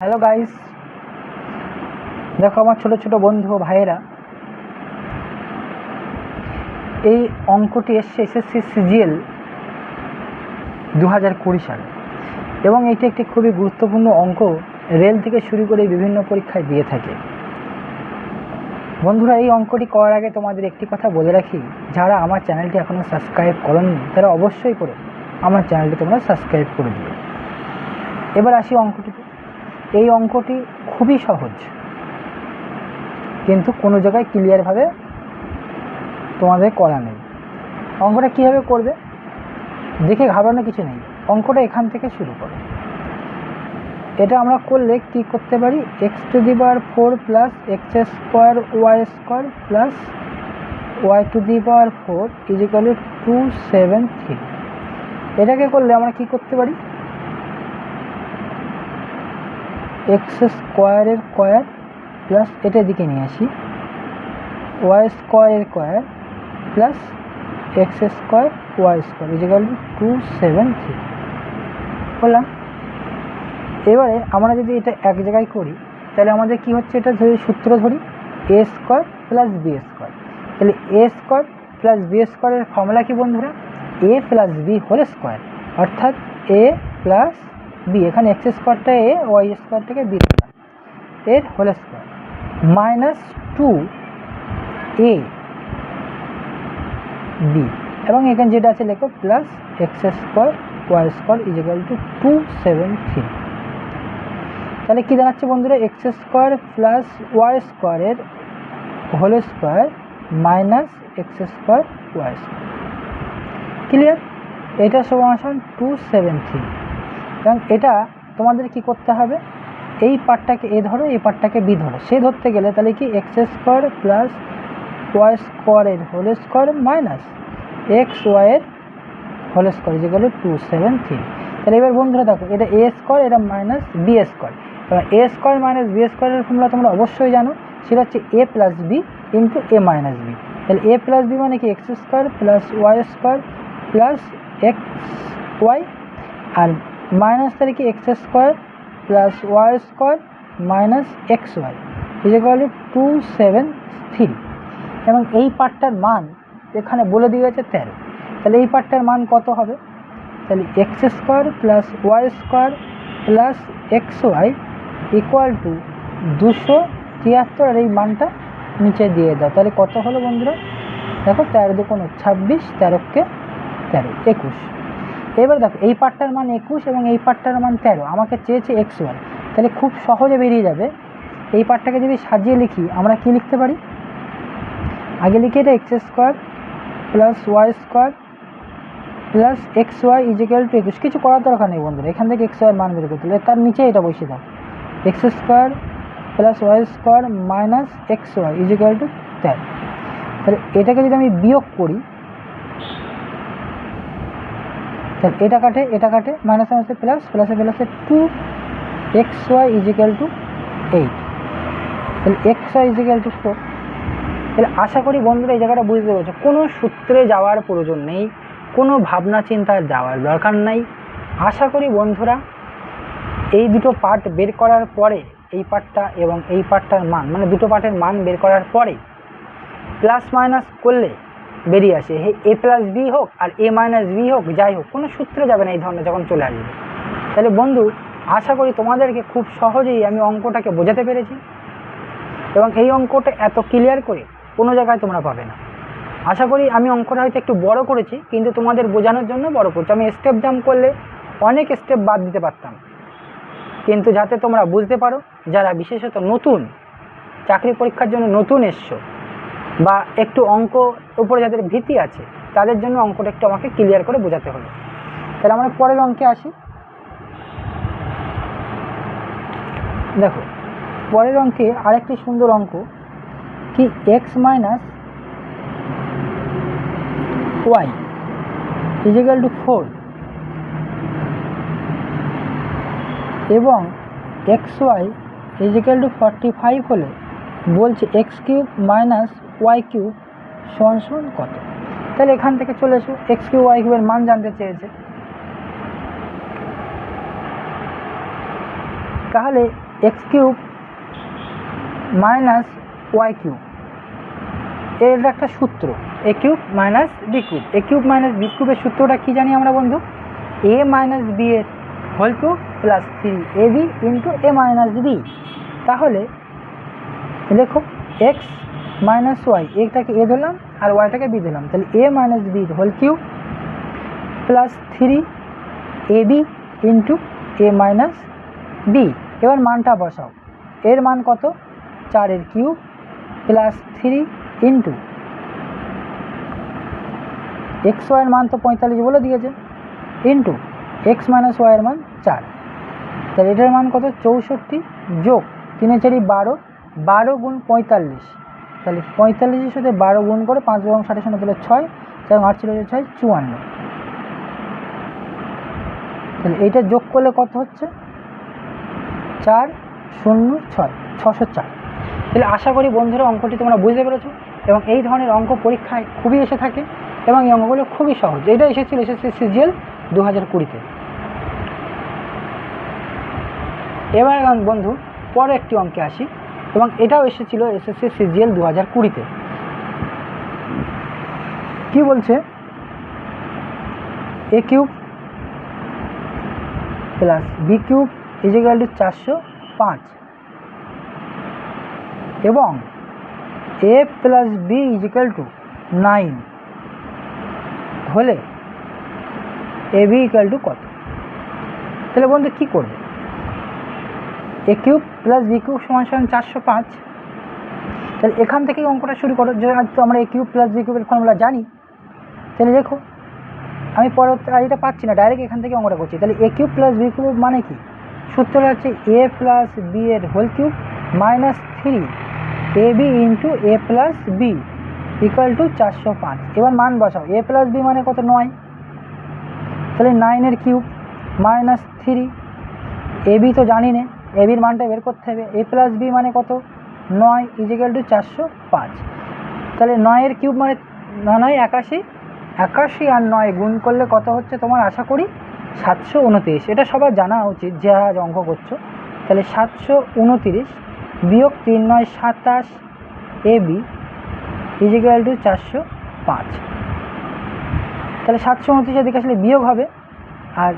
Hello guys, দেখো আমার ছোট ছোট বন্ধু ও ভাইয়েরা, এই অঙ্কটি এসছে এসএসসি সিজিএল 2020 সালে এবং এটি একটি খুবই গুরুত্বপূর্ণ অঙ্ক। রেল থেকে শুরু করে বিভিন্ন পরীক্ষায় দিয়ে থাকে। বন্ধুরা, এই অঙ্কটি করার আগে তোমাদের একটি কথা বলে রাখি, যারা আমার চ্যানেলটি এখনও সাবস্ক্রাইব করোনি তারা অবশ্যই করে আমার চ্যানেলটি তোমরা সাবস্ক্রাইব করে দিও। এবার আসি অঙ্কটিতে। এই অঙ্কটি খুবই সহজ, কিন্তু কোনো জায়গায় ক্লিয়ারভাবে তোমাদের করা নেই। অঙ্কটা কীভাবে করবে দেখে ঘাবড়ানোর কিছু নেই। অঙ্কটা এখান থেকে শুরু করো। এটা আমরা করলে কি করতে পারি, x⁴ plus x² y² plus y⁴ is equal 273। এটাকে করলে আমরা কি করতে পারি, x² প্লাস এটা দিকে নিয়ে আসি y² plus x² y² is equal 273 বললাম। এবারে আমরা যদি এটা এক জায়গায় করি তাহলে আমাদের কি হচ্ছে, এটা যদি সূত্র ধরি a² প্লাস b², তাহলে a² প্লাস b² এর ফর্মুলা কি বন্ধুরা, a plus b whole square, অর্থাৎ a প্লাস b, এখানে x² a, y² b দিলাম, এর whole square minus 2a b, এবং এখানে যেটা আছে লেখো প্লাস x² y² ইজিক্যাল 273। তাহলে কি দাঁড়াচ্ছে বন্ধুরা, x² প্লাস y² এর whole square minus x² y²। Clear? এটা সমান 273। এবং এটা তোমাদের কি করতে হবে, এই পার্টটাকে এ ধরো, এই পার্টটাকে বি ধরো। সে ধরতে গেলে তাহলে কি x² প্লাস y² এর হোল স্কোয়ার মাইনাস xy এর হোল স্কোয়ার ইজিক্যাল 273। তাহলে এবার বন্ধুরা দেখো, এটা a², এটা মাইনাস b²। এবার a² মাইনাস b² এর ফর্মুলা তোমরা অবশ্যই জানো, সেটা হচ্ছে a plus b into a minus b. তাহলে a প্লাস বি মানে কি x² plus y² plus xy, আর মাইনাস তাহলে কি x² plus y² minus xy is equal 273। এবং এই পার্টটার মান এখানে বলে দিয়ে গেছে 13। তাহলে এই পার্টটার মান কত হবে, তাহলে x² plus y² plus xy equal to 273, আর এই মানটা নিচে দিয়ে দাও। তাহলে কত হলো বন্ধুরা, দেখো 13 দুগুণে 26, 13কে 13 21। এবার দেখো এই পার্টটার মান 21 এবং এই পার্টটার মান 13, আমাকে চেয়েছে xy। তাহলে খুব সহজে বেরিয়ে যাবে। এই পার্টটাকে যদি সাজিয়ে লিখি আমরা কি লিখতে পারি, আগে লিখি এটা x² plus y² plus xy is equal 21। কিছু করার দরকার নেই বন্ধুরা, এখান থেকে xy এর মান বের করতে হলে তার নিচে এটা বসিয়ে দাও, x² plus y² minus xy is equal 13। তাহলে এটাকে যদি আমি বিয়োগ করি, তাহলে এটা কাটে মাইনাস মাইনাসে প্লাস, প্লাসে প্লাসে 2xy ইজিক্যাল 8, তাহলে xy ইজিক্যাল 4। তাহলে আশা করি বন্ধুরা এই জায়গাটা বুঝতে পেরেছো। কোনো সূত্রে যাওয়ার প্রয়োজন নেই, কোনো ভাবনা চিন্তার যাওয়ার দরকার নাই। আশা করি বন্ধুরা এই দুটো পার্ট বের করার পরে, এই পার্টটা এবং এই পার্টটার মান, মানে দুটো পার্টের মান বের করার পরে প্লাস মাইনাস করলে বেরিয়ে আসে এ প্লাস বি হোক আর এ মাইনাস বি হোক, যাই হোক কোনো সূত্রে যাবে না এই ধরনের যখন চলে আসবে। তাহলে বন্ধু আশা করি তোমাদেরকে খুব সহজেই আমি অঙ্কটাকে বোঝাতে পেরেছি, এবং এই অঙ্কটা এত ক্লিয়ার করে কোনো জায়গায় তোমরা পাবে না। আশা করি আমি অঙ্কটা হয়তো একটু বড় করেছি, কিন্তু তোমাদের বোঝানোর জন্য বড় করছি। আমি স্টেপ জাম্প করলে অনেক স্টেপ বাদ দিতে পারতাম, কিন্তু যাতে তোমরা বুঝতে পারো, যারা বিশেষত নতুন চাকরি পরীক্ষার জন্য নতুন এসছো বা একটু অঙ্ক উপরে যাদের ভীতি আছে, তাদের জন্য অঙ্কটা একটু আমাকে ক্লিয়ার করে বোঝাতে হলো। তাহলে আমরা পরের অঙ্কে আসি। দেখো পরের অঙ্কে আরেকটি সুন্দর অঙ্ক কি, x মাইনাস y ইজিক্যাল 4 এবং xy ইজিক্যাল 45 হলে বলছে x³ মাইনাস y³ সমান কত। তাহলে এখান থেকে চলে এসো, x³ y³ এর মান জানতে চেয়েছে। তাহলে x cube minus y cube, এর একটা সূত্র a cube minus b cube. A cube minus b কিউবের সূত্রটা কী জানি আমরা বন্ধু? এ মাইনাস বি এর whole cube plus 3ab into a minus b. তাহলে দেখো এক্স মাইনাস ওয়াই, এটাকে এ ধরলাম আর ওয়াইটাকে বি ধরলাম, তাহলে এ মাইনাস বির whole cube plus 3ab into a minus b. এবার মানটা বসাও, এর মান কত? 4 কিউব প্লাস 3 ইন্টু এক্স ওয়াইয়ের মান তো 45 বলে দিয়েছে, ইন্টু এক্স মাইনাস ওয়াইয়ের মান 4। তাহলে এটার মান কত? 64 যোগ 3 4 12, 12 গুণ 45, তাহলে 45-এর সাথে 12 গুণ করে 5 এবং 60 শূন্য তাহলে 6, এবং 8 ছিল 6 54। তাহলে এইটা যোগ করলে কত হচ্ছে? 4 0 6 604। তাহলে আশা করি বন্ধুরা অঙ্কটি তোমরা বুঝতে পেরেছো, এবং এই ধরনের অঙ্ক পরীক্ষায় খুবই এসে থাকে এবং এই অঙ্কগুলো খুবই সহজ। এটা এসেছিল এসএসসি সিজিএল 2020-তে। এবার বন্ধু পরে একটি অঙ্কে আসি, এবং এটাও এসেছিল এসএসসি সিজিএল 2020-তে। কি বলছে? A cube plus b cube is equal to 405 এবং a plus b equal to 9 হলে এ বি ইকুয়াল টু কত? তাহলে বন্ধু কী করবে? এ কিউব প্লাস বি কিউব সমান সমান 405। তাহলে এখান থেকেই অঙ্কটা শুরু করো। তো আমরা এ কিউব প্লাস বি কিউবের ফর্মুলা জানি, তাহলে দেখো আমি এটা পাচ্ছি না, ডাইরেক্ট এখান থেকে অঙ্কটা করছি। তাহলে a cube plus b cube মানে কি? সূত্রটা হচ্ছে এ প্লাস বি এর whole cube minus 3ab into a plus b equal to 405। এবার মান বসাও, এ প্লাস বি মানে কত? 9, তাহলে 9 কিউব মাইনাস 3, এ বি তো জানি না, এ বির মানটা বের করতে হবে। এ প্লাস বি মানে কত? 9 ইজিক্যাল টু 405। তাহলে 9 কিউব মানে 9 81, 81 আর 9 গুণ করলে কত হচ্ছে তোমার? আশা করি 729। এটা সবার জানা উচিত যে আজ অঙ্ক করছো। তাহলে 729 বিয়োগ 3 9 27 ab ইজিক্যাল টু 405। তাহলে 729 এদিকে আসলে বিয়োগ হবে, আর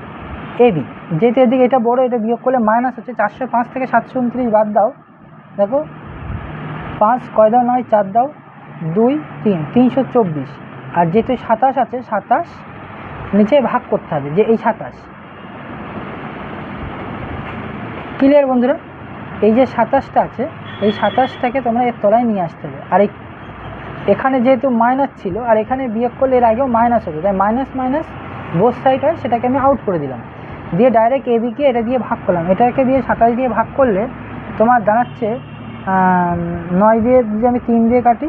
এবি যেহেতু এদিকে এটা বড়, এটা বিয়োগ করলে মাইনাস হচ্ছে। 405 থেকে 729 বাদ দাও, দেখো 5 কয় দাও 9, 4 দাও 2 3, 324। আর যেহেতু 27 আছে, 27 নিচে ভাগ করতে হবে, যে এই 27। ক্লিয়ার বন্ধুরা? এই যে 27টা আছে, এই 27টাকে তোমরা এর তলায় নিয়ে আসতে হবে। আর এখানে যেহেতু মাইনাস ছিল, আর এখানে বিয়োগ করলে এর আগেও মাইনাস হতো, তাই মাইনাস মাইনাস বোথ সাইড হয়, সেটাকে আমি আউট করে দিলাম, দিয়ে ডাইরেক্ট এবিকে এটা দিয়ে ভাগ করলাম। এটাকে দিয়ে 27 দিয়ে ভাগ করলে তোমার দাঁড়াচ্ছে 9 দিয়ে যদি আমি 3 দিয়ে কাটি,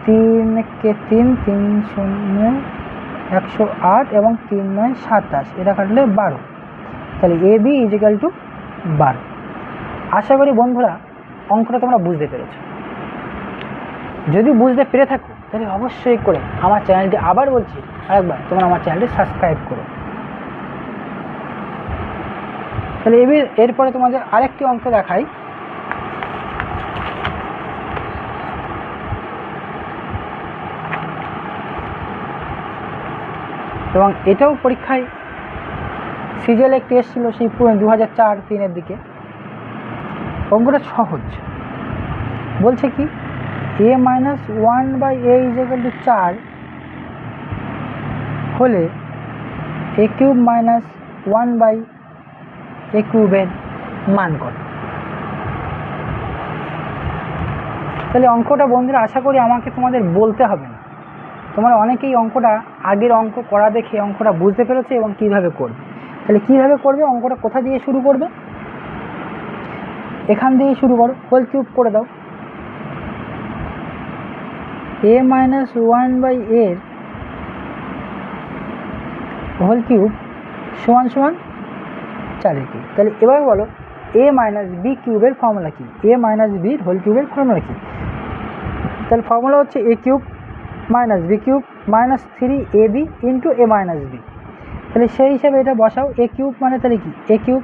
3 কে 3 3 0 108 এবং 3 9 27, এটা কাটলে 12। তাহলে এ বি ইজিক্যাল টু 12। আশা করি বন্ধুরা অঙ্কটা তোমরা বুঝতে পেরেছো। যদি বুঝতে পেরে থাকো তাহলে অবশ্যই করে আমার চ্যানেলটি, আবার বলছি আরেকবার, তোমরা আমার চ্যানেলটি সাবস্ক্রাইব করো। তাহলে এরপরে তোমাদের আরেকটি অঙ্ক দেখাই। এবং এটাও পরীক্ষায় সিজিএল একটি এসেছিল সেই 2004-03-এর দিকে। অঙ্কটা সহজ, বলছে কি এ মাইনাস 1/a ইজিক্যাল টু 4 হলে এ কিউব মাইনাস 1/a কিউবের মান কত? তাহলে অঙ্কটা বন্ধুরা আশা করি আমাকে তোমাদের বলতে হবে না, তোমরা অনেকেই অঙ্কটা আগের অঙ্ক করা দেখে অঙ্কটা বুঝতে পেরেছো এবং কিভাবে করবে। তাহলে কিভাবে করবে? অঙ্কটা কোথা দিয়ে শুরু করবে? এখান দিয়েই শুরু করো, হোল কিউব করে দাও। a মাইনাস 1/a এর হোল কিউব সমান সমান 4 কিউব। তাহলে এবার বলো a মাইনাস বি কিউবের ফর্মুলা কি? a মাইনাস বির হোল কিউবের ফর্মুলা কি? তাহলে ফর্মুলা হচ্ছে a cube minus b cube minus 3ab into a minus b. তাহলে সেই হিসাবে এটা বসাও। এ কিউব মানে তাহলে কি? এ কিউব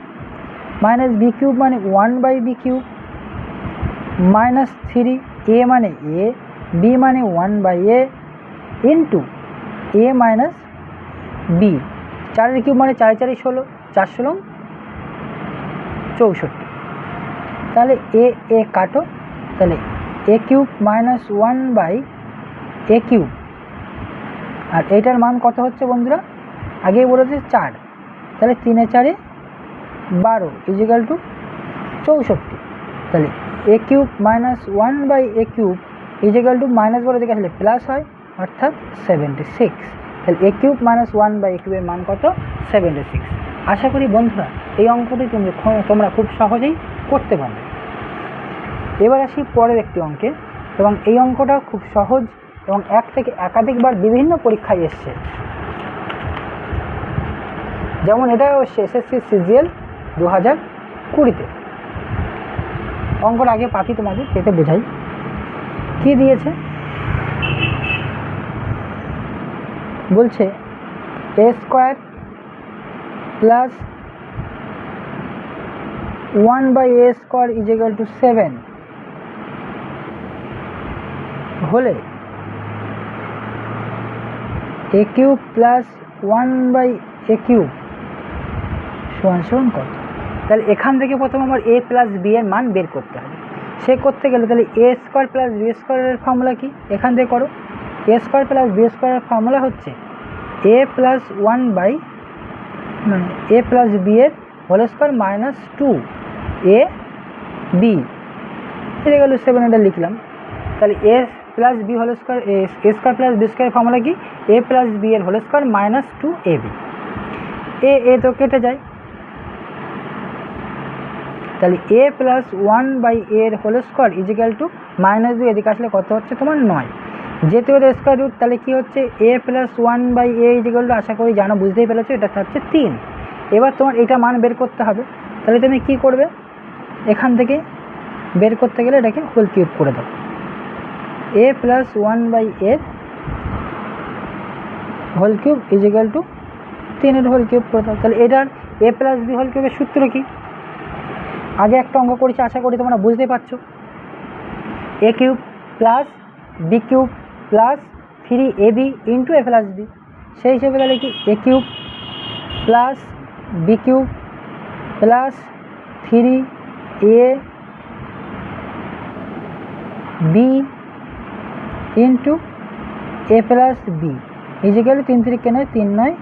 মাইনাস বি কিউব মানে 1/b কিউব, মাইনাস 3a মানে a, b মানে 1/a into a minus b, 4 cube মানে 4 4 16, 4 16 64। তাহলে এ কাটো, তাহলে a cube minus 1/a cube, আর এইটার মান কত হচ্ছে বন্ধুরা, আগেই বলেছে 4, তাহলে 3 4 12 ইজিক্যাল টু 64। তাহলে a cube minus 1/a cube is equal to minus বলে দেখে আসলে প্লাস হয়, অর্থাৎ 76। তাহলে a কিউব মাইনাস 1/a কিউবের মান কত, 76। আশা করি বন্ধুরা এই অঙ্কটি তোমরা খুব সহজেই করতে পারবে। এবার আসি পরের একটি অঙ্কে, এবং এই অঙ্কটা খুব সহজ এবং এক থেকে একাধিকবার বিভিন্ন পরীক্ষায় এসছে, যেমন এটাও এসছে এসএসসি সিজিএল 2020-তে। অঙ্কটা আগে পাতি তোমাদের পেতে বোঝাই কি দিয়েছে। বলছে a square plus 1/a square is equal to 7 হলে a cube plus 1/a cube সমান সমান কত। তাহলে এখান থেকে প্রথম আমার a প্লাস b এর মান বের করতে হবে। সে করতে গেলে তাহলে a স্কোয়ার প্লাস b স্কোয়ারের ফর্মুলা কি, এখান থেকে করো। a স্কোয়ার প্লাস b স্কোয়ারের ফর্মুলা হচ্ছে a প্লাস 1/, মানে a প্লাস b এর হোল স্কোয়ার মাইনাস 2ab, এটা গেল 7, এটা লিখলাম। তাহলে a plus b whole square, a square plus b স্কোয়ারের ফর্মুলা কি, a প্লাস b এর হোল স্কোয়ার মাইনাস 2ab, এ তো কেটে যায়। তাহলে a প্লাস 1/a এর whole square is equal to minus 2, এদিকে আসলে কত হচ্ছে তোমার 9, যেহেতু এর স্কোয়ার রুট, তাহলে কি হচ্ছে a plus 1/a equal to, আশা করি জানো, বুঝতেই পেরেছো, এটা হচ্ছে 3। এবার তোমার এটা মান বের করতে হবে। তাহলে তুমি কি করবে, এখান থেকে বের করতে গেলে এটাকে হোল কিউব করে দাও, a প্লাস 1/a এর হোল কিউব ইজিক্যাল টু 3 এর হোল কিউব করে দাও। তাহলে এটার a প্লাস b হোল কিউবের সূত্র কি, আগে একটা অঙ্ক করেছি, আশা করি তোমরা বুঝতে পারছো, a cube plus b cube plus 3ab into a plus b। সেই হিসেবে তাহলে কি a cube plus b cube plus 3ab into a plus b is equal 3 3 কেন 3 9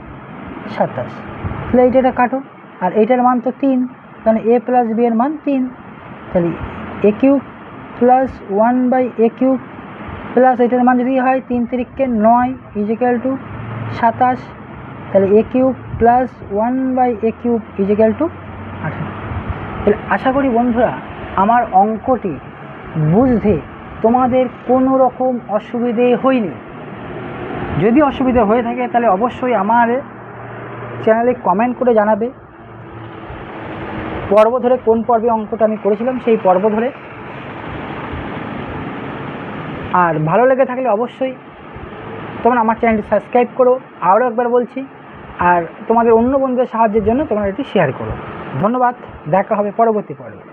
27। তাহলে এইটা কাটো, আর এইটার মান তো 3, কারণ a প্লাস b এর মান 3। তাহলে a cube plus 1/a cube plus এটার মান যদি হয় 3 3 কে 9 ইজিক্যাল টু 27। তাহলে a cube plus 1/a cube is equal to 18। তাহলে আশা করি বন্ধুরা আমার অঙ্কটি বুঝতে তোমাদের কোনো রকম অসুবিধে হয়নি। যদি অসুবিধা হয়ে থাকে তাহলে অবশ্যই আমার চ্যানেলে কমেন্ট করে জানাবে, পর্ব ধরে কোন পর্বে অঙ্কটা আমি করেছিলাম সেই পর্ব ধরে। আর ভালো লেগে থাকলে অবশ্যই তোমরা আমার চ্যানেলটি সাবস্ক্রাইব করো, আরও একবার বলছি, আর তোমাদের অন্য বন্ধুদের সাহায্যের জন্য তোমরা এটি শেয়ার করো। ধন্যবাদ, দেখা হবে পরবর্তী পর্বে।